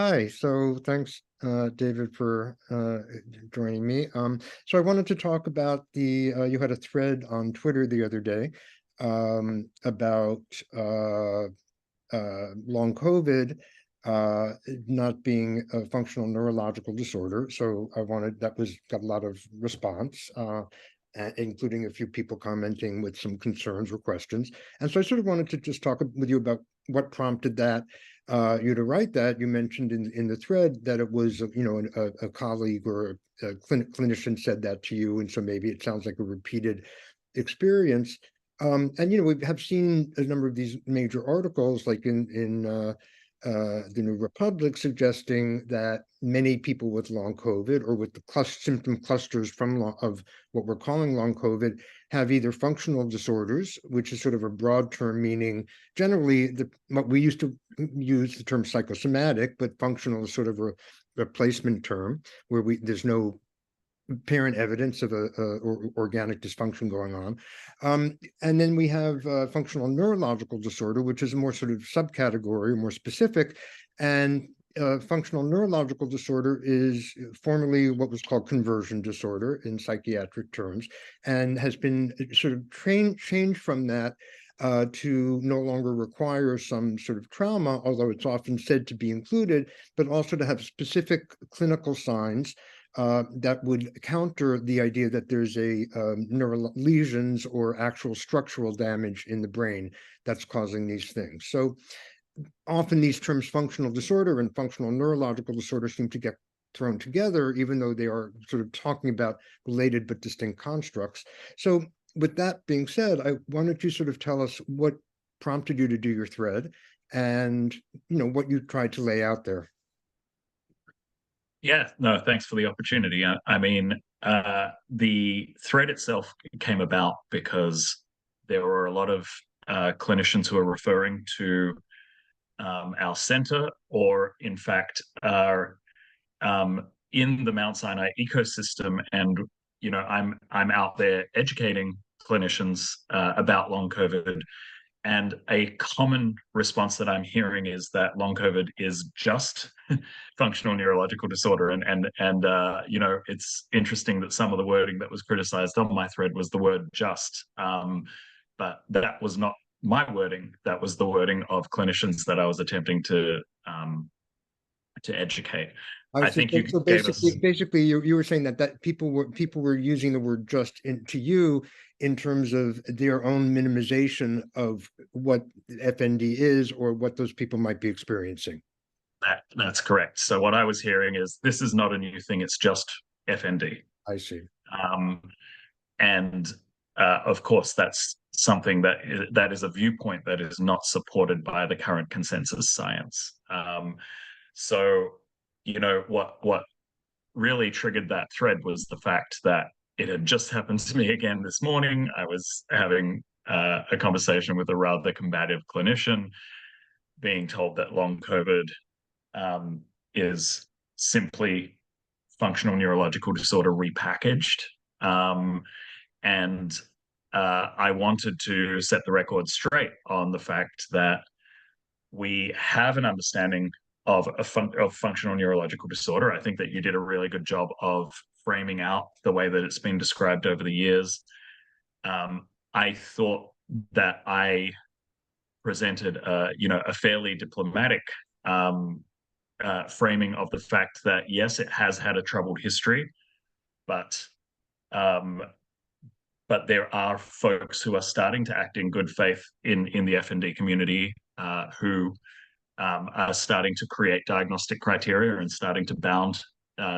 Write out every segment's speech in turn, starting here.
Hi, so thanks, David, for joining me. So I wanted to talk about you had a thread on Twitter the other day about long COVID not being a functional neurological disorder. So got a lot of response, including a few people commenting with some concerns or questions. And so I sort of wanted to just talk with you about what prompted that you to write that. You mentioned in the thread that it was, a colleague or a clinician said that to you, and so maybe it sounds like a repeated experience. And we have seen a number of these major articles, like in the New Republic, suggesting that many people with long COVID or with the symptom clusters of what we're calling long COVID have either functional disorders, which is sort of a broad term, meaning generally what we used to use the term psychosomatic, but functional is sort of a replacement term where there's no apparent evidence of or organic dysfunction going on. And then we have functional neurological disorder, which is a more sort of subcategory, more specific. And functional neurological disorder is formerly what was called conversion disorder in psychiatric terms, and has been sort of changed from that to no longer require some sort of trauma, although it's often said to be included, but also to have specific clinical signs that would counter the idea that there's neural lesions or actual structural damage in the brain that's causing these things. So often these terms functional disorder and functional neurological disorder seem to get thrown together, even though they are sort of talking about related but distinct constructs. So with that being said, why don't you sort of tell us what prompted you to do your thread and what you tried to lay out there? Yeah, no, thanks for the opportunity. I mean, the thread itself came about because there were a lot of clinicians who are referring to our center, or in fact, are in the Mount Sinai ecosystem. And I'm out there educating clinicians about long COVID. And a common response that I'm hearing is that long COVID is just functional neurological disorder. And it's interesting that some of the wording that was criticized on my thread was the word just. But that was not my wording. That was the wording of clinicians that I was attempting to educate. I I see. think you So gave us basically, you were saying that people were using the word "just" to you in terms of their own minimization of what FND is or what those people might be experiencing. that. That's correct. So what I was hearing is this is not a new thing. It's just FND. I see. Um, and of course, that's something that is a viewpoint that is not supported by the current consensus science. So, what really triggered that thread was the fact that it had just happened to me again this morning. I was having a conversation with a rather combative clinician, being told that long COVID is simply functional neurological disorder repackaged. Um, and I wanted to set the record straight on the fact that we have an understanding of functional neurological disorder. I think that you did a really good job of framing out the way that it's been described over the years. I thought that I presented, a fairly diplomatic framing of the fact that yes, it has had a troubled history, but um, there are folks who are starting to act in good faith in the FND community who are starting to create diagnostic criteria and starting to bound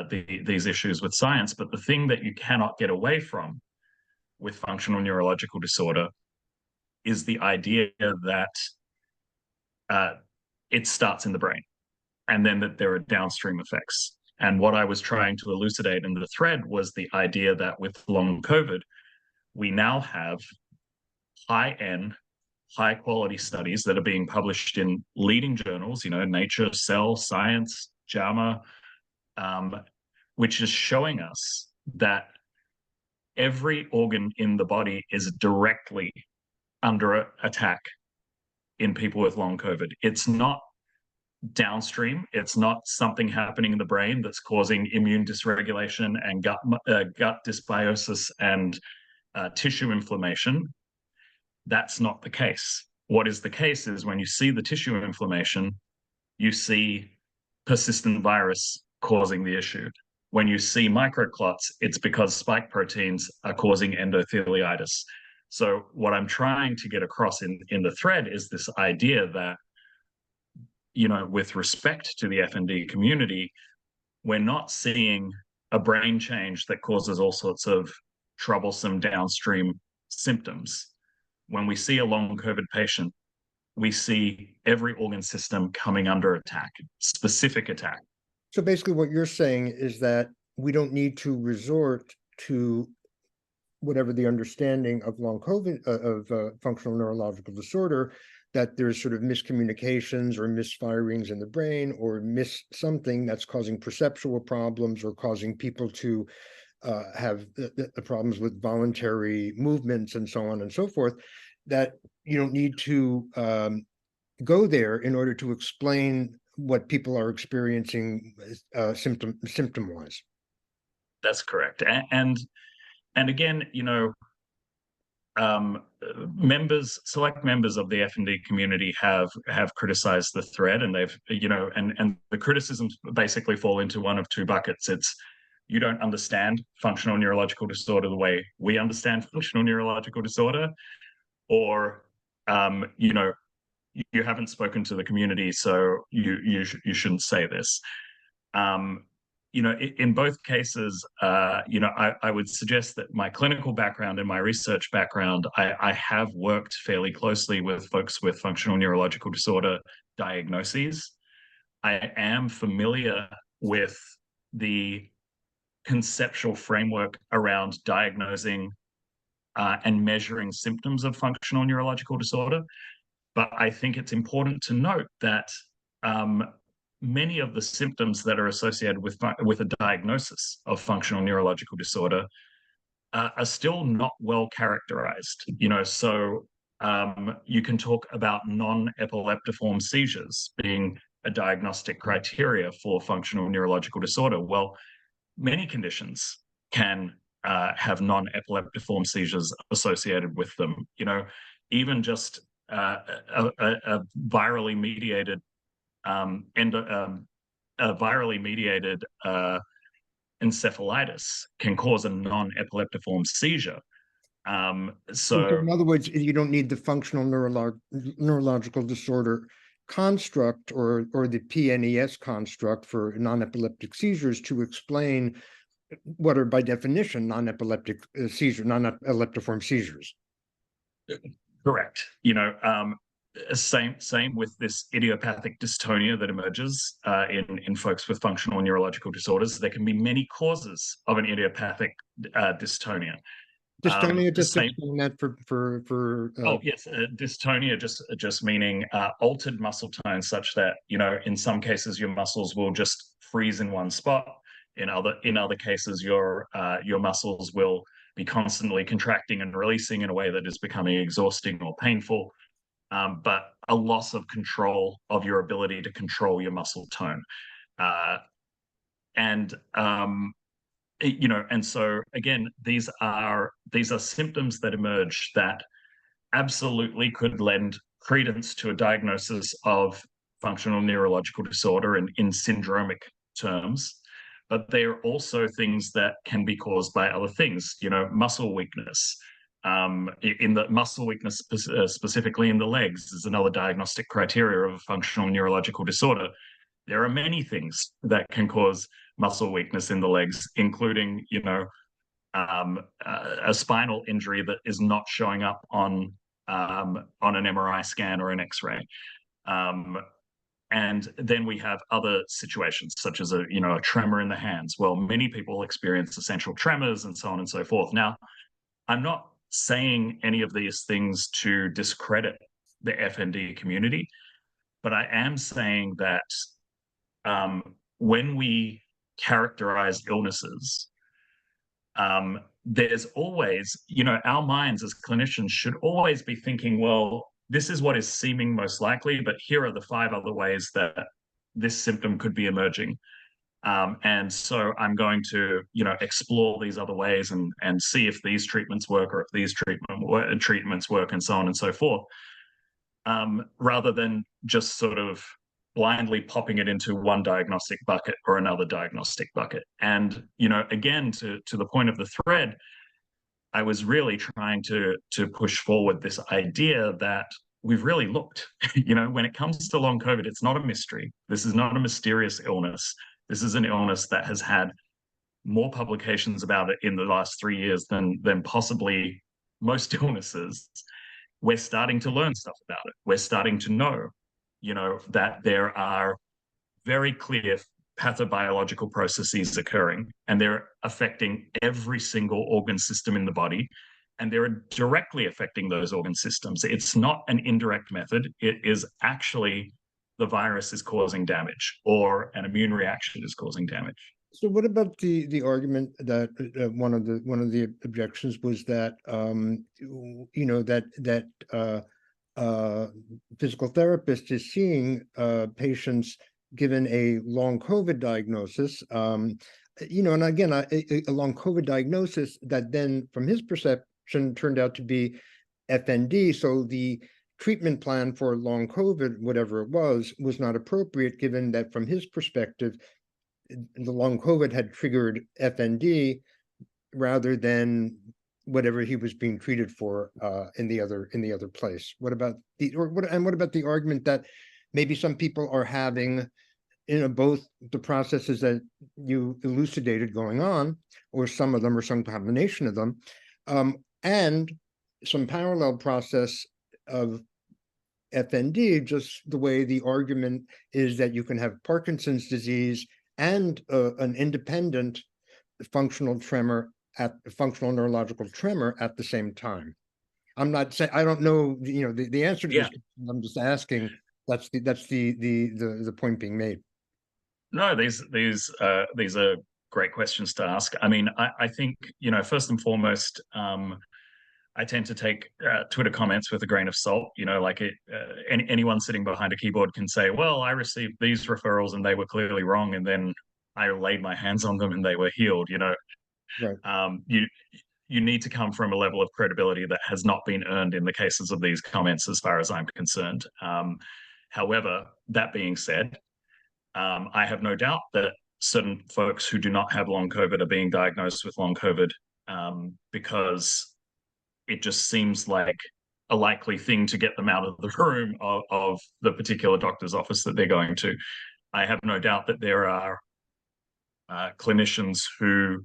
these issues with science. But the thing that you cannot get away from with functional neurological disorder is the idea that uh, it starts in the brain and then that there are downstream effects. And what I was trying to elucidate in the thread was the idea that with long COVID, we now have high-end, high-quality studies that are being published in leading journals, Nature, Cell, Science, JAMA, which is showing us that every organ in the body is directly under attack in people with long COVID. It's not downstream. It's not something happening in the brain that's causing immune dysregulation and gut dysbiosis and tissue inflammation. That's not the case. What is the case is when you see the tissue inflammation, you see persistent virus causing the issue. When you see microclots, it's because spike proteins are causing endotheliitis. So what I'm trying to get across in the thread is this idea that, with respect to the FND community, we're not seeing a brain change that causes all sorts of troublesome downstream symptoms. When we see a long COVID patient, we see every organ system coming under attack, specific attack. So basically what you're saying is that we don't need to resort to whatever the understanding of long COVID, of functional neurological disorder, that there's sort of miscommunications or misfirings in the brain or something that's causing perceptual problems or causing people to have the problems with voluntary movements and so on and so forth, that you don't need to go there in order to explain what people are experiencing symptom-wise. That's correct. And again, select members of the FND community have criticized the thread, and they've, and the criticisms basically fall into one of two buckets. It's, you don't understand functional neurological disorder the way we understand functional neurological disorder, or you haven't spoken to the community, so you shouldn't say this. In both cases, I would suggest that my clinical background and my research background, I have worked fairly closely with folks with functional neurological disorder diagnoses. I am familiar with the conceptual framework around diagnosing and measuring symptoms of functional neurological disorder. But I think it's important to note that many of the symptoms that are associated with a diagnosis of functional neurological disorder are still not well characterized. So you can talk about non-epileptiform seizures being a diagnostic criteria for functional neurological disorder. Well, many conditions can have non-epileptiform seizures associated with them. Even just a virally mediated encephalitis can cause a non-epileptiform seizure. So in other words, you don't need the functional neurological disorder construct or the PNES construct for non-epileptic seizures to explain what are by definition non-epileptic non-epileptiform seizures. Correct. Same with this idiopathic dystonia that emerges in folks with functional neurological disorders. There can be many causes of an idiopathic dystonia. Dystonia, just explain that for oh yes, dystonia just meaning altered muscle tone, such that in some cases your muscles will just freeze in one spot. In other cases, your muscles will be constantly contracting and releasing in a way that is becoming exhausting or painful. But a loss of control of your ability to control your muscle tone, and so again, these are symptoms that emerge that absolutely could lend credence to a diagnosis of functional neurological disorder in syndromic terms. But they are also things that can be caused by other things, muscle weakness. In the muscle weakness, specifically in the legs, is another diagnostic criteria of a functional neurological disorder. There are many things that can cause muscle weakness in the legs, including, a spinal injury that is not showing up on an MRI scan or an X-ray. And then we have other situations, such as a tremor in the hands. Well, many people experience essential tremors and so on and so forth. Now, I'm not saying any of these things to discredit the FND community, but I am saying that when we characterize illnesses, there's always, our minds as clinicians should always be thinking, well, this is what is seeming most likely, but here are the 5 other ways that this symptom could be emerging. And so I'm going to, explore these other ways and see if these treatments work or if these treatments work and so on and so forth, rather than just sort of blindly popping it into one diagnostic bucket or another diagnostic bucket. And, again, to the point of the thread, I was really trying to push forward this idea that we've really looked. When it comes to long COVID, it's not a mystery. This is not a mysterious illness. This is an illness that has had more publications about it in the last 3 years than possibly most illnesses. We're starting to learn stuff about it. We're starting to know, that there are very clear pathobiological processes occurring, and they're affecting every single organ system in the body, and they're directly affecting those organ systems. It's not an indirect method. It is actually the virus is causing damage, or an immune reaction is causing damage. So what about the argument that one of the objections was that physical therapist is seeing patients given a long COVID diagnosis, and again, a long COVID diagnosis that then, from his perception, turned out to be FND. So the treatment plan for long COVID, whatever it was not appropriate, given that from his perspective, the long COVID had triggered FND rather than whatever he was being treated for in the other place. What about the argument that maybe some people are having, both the processes that you elucidated going on, or some of them, or some combination of them, and some parallel process of FND, just the way the argument is that you can have Parkinson's disease and an independent functional neurological tremor at the same time. I'm not saying, I don't know, the answer to this. I'm just asking. That's the point being made. No, these are great questions to ask. I mean, I think, first and foremost, I tend to take Twitter comments with a grain of salt. Anyone sitting behind a keyboard can say, well, I received these referrals and they were clearly wrong, and then I laid my hands on them and they were healed. Right. You need to come from a level of credibility that has not been earned in the cases of these comments, as far as I'm concerned. However, that being said, I have no doubt that certain folks who do not have long COVID are being diagnosed with long COVID, because it just seems like a likely thing to get them out of the room of the particular doctor's office that they're going to. I have no doubt that there are clinicians who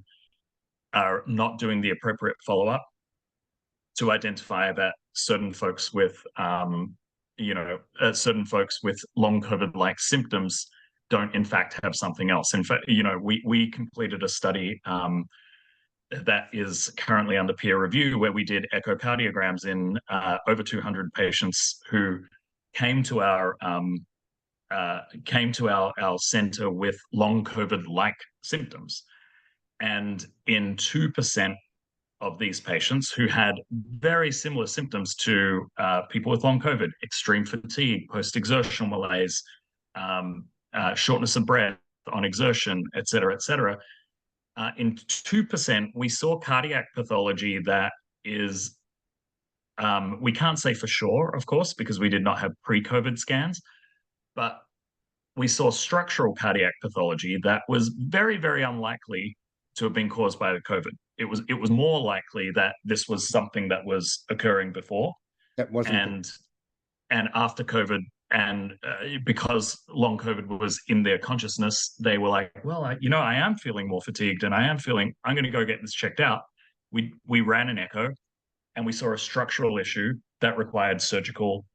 are not doing the appropriate follow-up to identify that certain folks with long COVID-like symptoms don't in fact have something else. In fact, we completed a study that is currently under peer review, where we did echocardiograms in over 200 patients who came to our center with long COVID-like symptoms. And in 2% of these patients who had very similar symptoms to people with long COVID, extreme fatigue, post-exertional malaise, shortness of breath on exertion, et cetera, in 2%, we saw cardiac pathology that is, we can't say for sure, of course, because we did not have pre-COVID scans, but we saw structural cardiac pathology that was very, very unlikely to have been caused by the COVID. It was more likely that this was something that was occurring before. That wasn't. And after COVID, and because long COVID was in their consciousness, they were like, well, I am feeling more fatigued, and I'm going to go get this checked out. We ran an echo, and we saw a structural issue that required surgical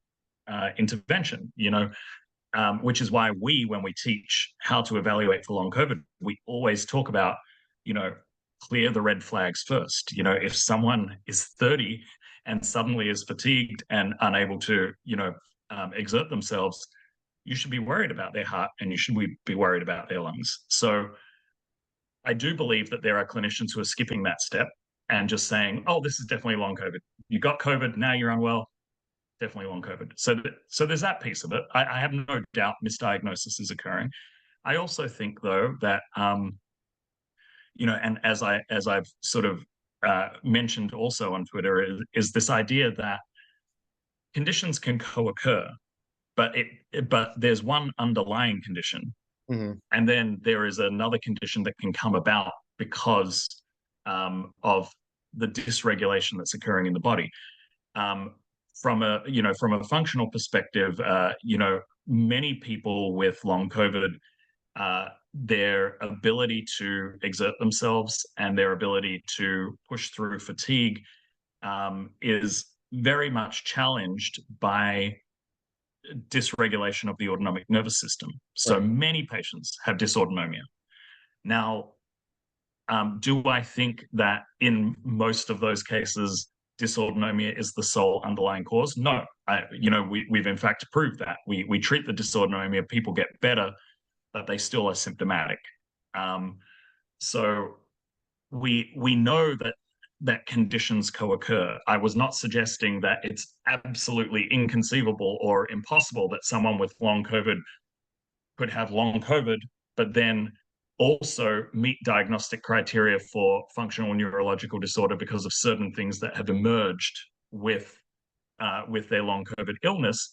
intervention, which is why when we teach how to evaluate for long COVID, we always talk about, clear the red flags first. If someone is 30 and suddenly is fatigued and unable to, exert themselves, you should be worried about their heart, and you should be worried about their lungs. So I do believe that there are clinicians who are skipping that step and just saying, oh, this is definitely long COVID. You got COVID, now you're unwell. definitely long COVID. So there's that piece of it. I have no doubt misdiagnosis is occurring. I also think, though, that and as I've sort of mentioned also on Twitter, is this idea that conditions can co-occur, but there's one underlying condition, and then there is another condition that can come about because of the dysregulation that's occurring in the body. From a functional perspective, many people with long COVID, their ability to exert themselves and their ability to push through fatigue is very much challenged by dysregulation of the autonomic nervous system. So many patients have dysautonomia. Now, do I think that in most of those cases, dysautonomia is the sole underlying cause? No. We've in fact proved that. We treat the dysautonomia, people get better, but they still are symptomatic. So we know that conditions co-occur. I was not suggesting that it's absolutely inconceivable or impossible that someone with long COVID could have long COVID, but then also meet diagnostic criteria for functional neurological disorder because of certain things that have emerged with their long COVID illness.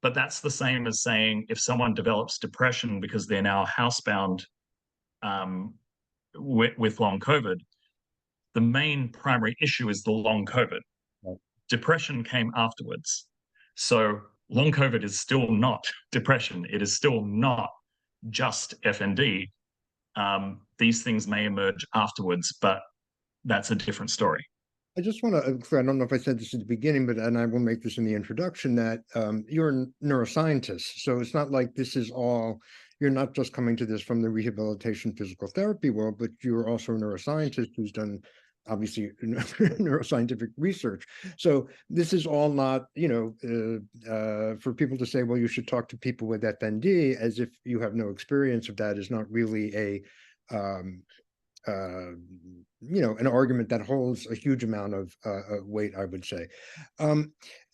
But that's the same as saying if someone develops depression because they're now housebound with long COVID, the main primary issue is the long COVID. Right. Depression came afterwards. So long COVID is still not depression. It is still not just FND. These things may emerge afterwards, but that's a different story. I just want to, I don't know if I said this at the beginning, and I will make this in the introduction, that you're a neuroscientist. So it's not like this is all, you're not just coming to this from the rehabilitation physical therapy world, but you're also a neuroscientist who's done, obviously, neuroscientific research. So this is all not, for people to say, well, you should talk to people with FND as if you have no experience of that is not really a, an argument that holds a huge amount of weight, I would say. So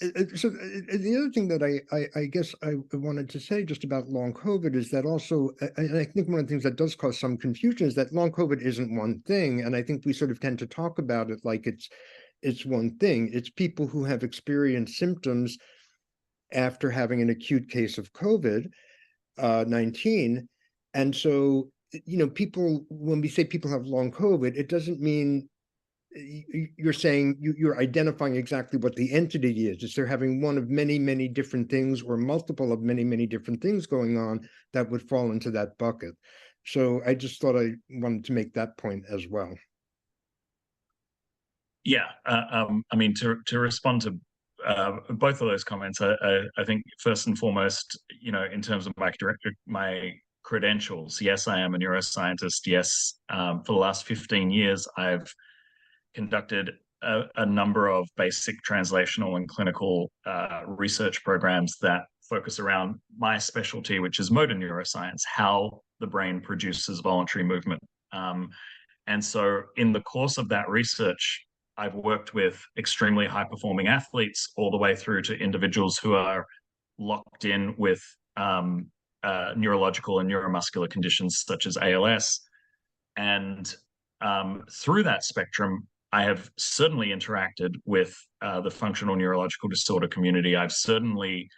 the other thing that I guess I wanted to say just about long COVID is that also, and I think one of the things that does cause some confusion is that long COVID isn't one thing, and I think we sort of tend to talk about it like it's one thing. It's people who have experienced symptoms after having an acute case of COVID-19, and so people, when we say people have long COVID, it doesn't mean you're saying you're identifying exactly what the entity is. It's they're having one of many, many different things or multiple of many, many different things going on that would fall into that bucket. So I just thought I wanted to make that point as well. Yeah, I mean, to respond to both of those comments, I think first and foremost, in terms of my credentials, yes, I am a neuroscientist. Yes, for the last 15 years, I've conducted a number of basic translational and clinical research programs that focus around my specialty, which is motor neuroscience, how the brain produces voluntary movement. And so in the course of that research, I've worked with extremely high-performing athletes all the way through to individuals who are locked in with neurological and neuromuscular conditions such as ALS. And through that spectrum, I have certainly interacted with the functional neurological disorder community. I've certainly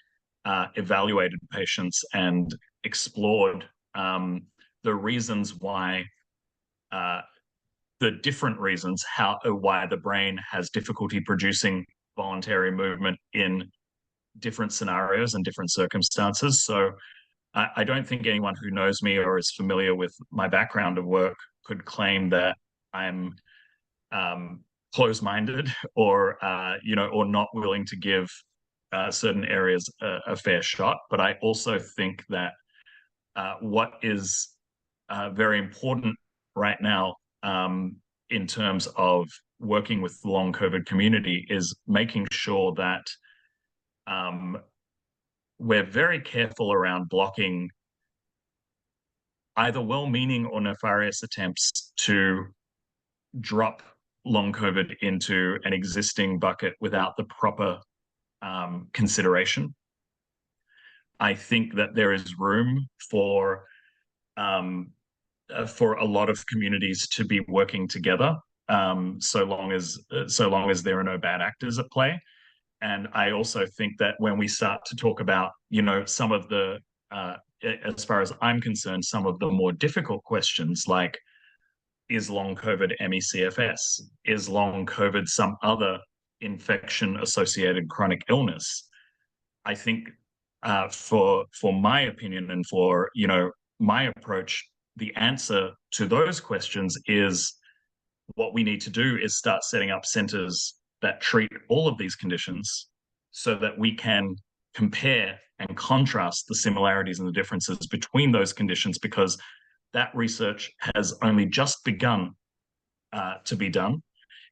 evaluated patients and explored the reasons why, the different reasons why the brain has difficulty producing voluntary movement in different scenarios and different circumstances. So I don't think anyone who knows me or is familiar with my background of work could claim that I'm closed-minded or or not willing to give certain areas a fair shot. But I also think that what is very important right now in terms of working with the long COVID community is making sure that we're very careful around blocking either well-meaning or nefarious attempts to drop long COVID into an existing bucket without the proper consideration. I think that there is room for a lot of communities to be working together, so long as there are no bad actors at play. And I also think that when we start to talk about, some of the, as far as I'm concerned, some of the more difficult questions like, is long COVID ME/CFS? Is long COVID some other infection-associated chronic illness? I think, for my opinion and for my approach, the answer to those questions is what we need to do is start setting up centers that treat all of these conditions so that we can compare and contrast the similarities and the differences between those conditions, because that research has only just begun to be done,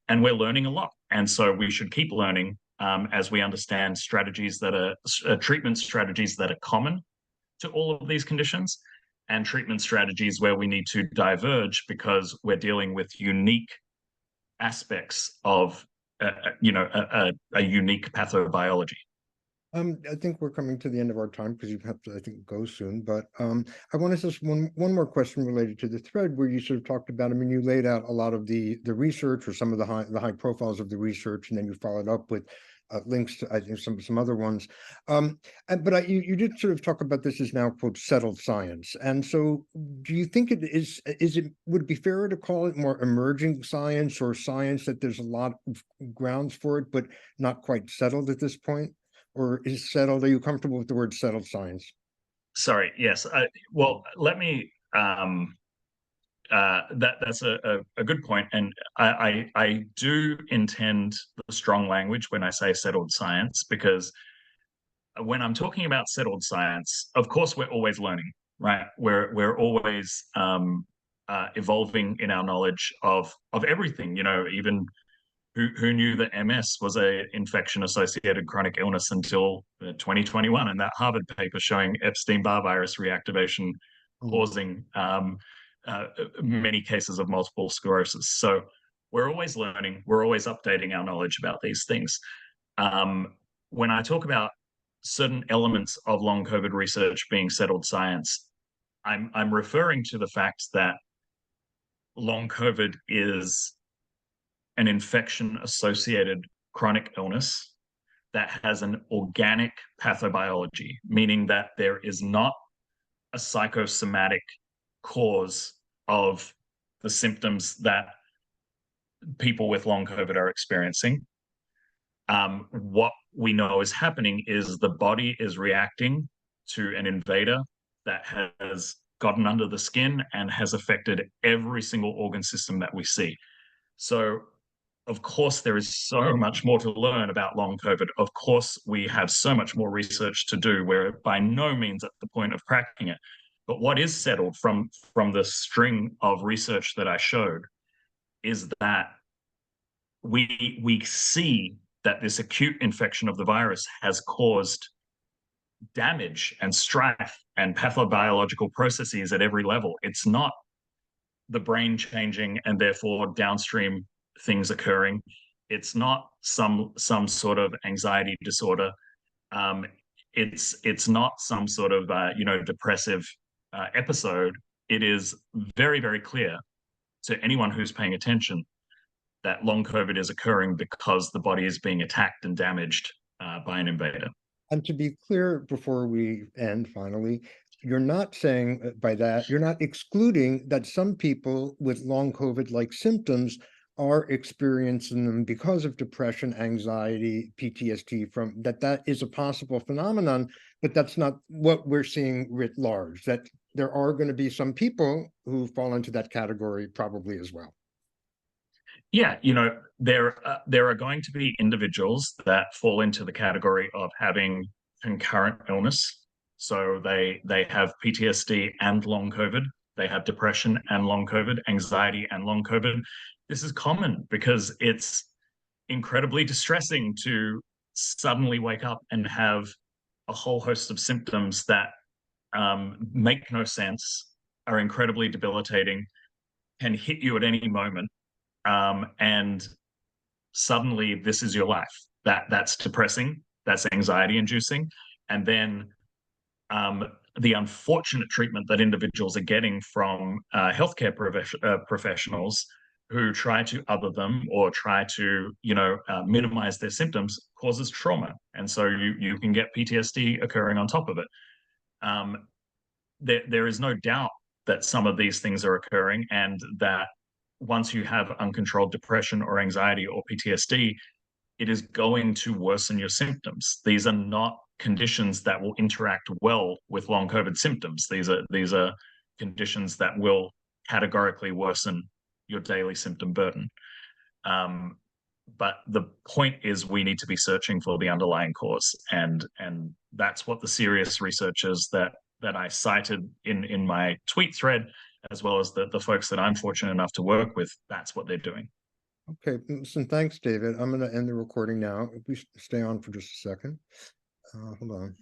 and we're learning a lot. And so we should keep learning as we understand strategies that are treatment strategies that are common to all of these conditions, and treatment strategies where we need to diverge because we're dealing with unique aspects of a unique pathobiology. I think we're coming to the end of our time because you have to, I think, go soon. But I want to ask one more question related to the thread where you sort of talked about. I mean, you laid out a lot of the research or some of the high profiles of the research, and then you followed up with links to, I think, some other ones. But you did sort of talk about this as now, quote, settled science. And so, do you think would it be fairer to call it more emerging science, or science that there's a lot of grounds for it, but not quite settled at this point? Or is settled? Are you comfortable with the word settled science? Sorry, yes. Well, let me. That's a good point, and I do intend the strong language when I say settled science, because when I'm talking about settled science, of course we're always learning, right? We're always evolving in our knowledge of everything. Even who knew that MS was a infection-associated chronic illness until 2021, and that Harvard paper showing Epstein-Barr virus reactivation causing many cases of multiple sclerosis. So we're always learning, we're always updating our knowledge about these things. When I talk about certain elements of long COVID research being settled science, I'm referring to the fact that long COVID is an infection-associated chronic illness that has an organic pathobiology, meaning that there is not a psychosomatic cause of the symptoms that people with long COVID are experiencing. What we know is happening is the body is reacting to an invader that has gotten under the skin and has affected every single organ system that we see. So, of course, there is so much more to learn about long COVID. Of course, we have so much more research to do. We're by no means at the point of cracking it. But what is settled from the string of research that I showed is that we see that this acute infection of the virus has caused damage and strife and pathobiological processes at every level. It's not the brain changing and therefore downstream things occurring. It's not some sort of anxiety disorder. It's not some sort of depressive episode. It is very, very clear to anyone who's paying attention that long COVID is occurring because the body is being attacked and damaged by an invader. And to be clear, before we end, finally, you're not saying by that, you're not excluding that some people with long COVID-like symptoms are experiencing them because of depression, anxiety, PTSD, from that is a possible phenomenon, but that's not what we're seeing writ large, that there are going to be some people who fall into that category probably as well. Yeah, there are going to be individuals that fall into the category of having concurrent illness. So they have PTSD and long COVID. They have depression and long COVID, anxiety and long COVID. This is common because it's incredibly distressing to suddenly wake up and have a whole host of symptoms that make no sense, are incredibly debilitating, can hit you at any moment. And suddenly this is your life. That's depressing. that's anxiety inducing. And then the unfortunate treatment that individuals are getting from healthcare professionals who try to other them or try to, minimize their symptoms causes trauma. And so you can get PTSD occurring on top of it. There is no doubt that some of these things are occurring, and that once you have uncontrolled depression or anxiety or PTSD, it is going to worsen your symptoms. These are not conditions that will interact well with long COVID symptoms. These are conditions that will categorically worsen your daily symptom burden. But the point is, we need to be searching for the underlying cause, and that's what the serious researchers that I cited in my tweet thread, as well as the folks that I'm fortunate enough to work with, that's what they're doing. Okay, listen, thanks, David. I'm going to end the recording now. If we stay on for just a second. Hold on.